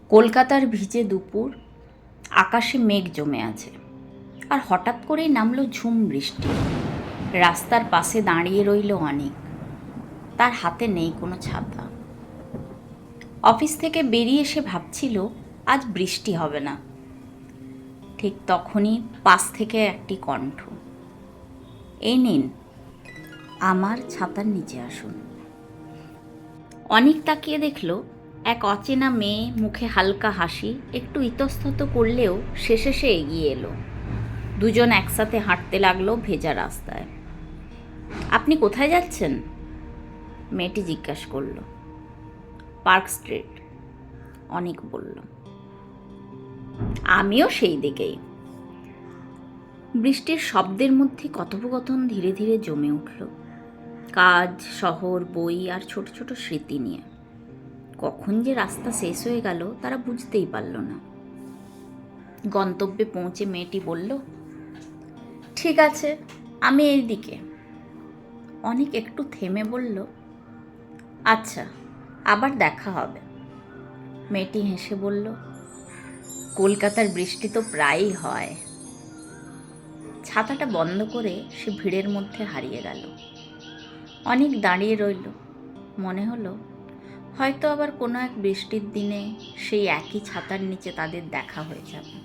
কলকাতার ভিজে দুপুর, আকাশে মেঘ জমে আছে, আর হঠাৎ করেই নামলো ঝুম বৃষ্টি। রাস্তার পাশে দাঁড়িয়ে রইল অনেক, তার হাতে নেই কোনো ছাতা। অফিস থেকে বেরিয়ে এসে ভাবছিল আজ বৃষ্টি হবে না। ঠিক তখনই পাশ থেকে একটি কণ্ঠ, এই নিন, আমার ছাতার নিচে আসুন। অনেক তাকিয়ে দেখল এক অচেনা মেয়ে, মুখে হালকা হাসি, একটু ইতস্তত করলেও শেষে সে এগিয়ে এলো। দুজন একসাথে হাঁটতে লাগলো ভেজা রাস্তায়। আপনি কোথায় যাচ্ছেন? মেয়েটি জিজ্ঞাসা করল। পার্ক স্ট্রিট, অনেক বলল। আমিও সেই দিকেই। বৃষ্টির শব্দের মধ্যে কথোপকথন ধীরে ধীরে জমে উঠল, কাজ, শহর, বই আর ছোট ছোট স্মৃতি নিয়ে। কখন যে রাস্তা শেষ হয়ে গেল তারা বুঝতেই পারল না। গন্তব্যে পৌঁছে মেয়েটি বলল, ঠিক আছে, আমি এই দিকে। অনেক একটু থেমে বলল, আচ্ছা, আবার দেখা হবে। মেয়েটি হেসে বলল, কলকাতার বৃষ্টি তো প্রায়ই হয়। ছাতাটা বন্ধ করে সে ভিড়ের মধ্যে হারিয়ে গেল। অনেক দাঁড়িয়ে রইল। মনে হলো হয়তো আবার কোনো এক বৃষ্টির দিনে সেই একই ছাতার নিচে তাদের দেখা হয়ে যাবে।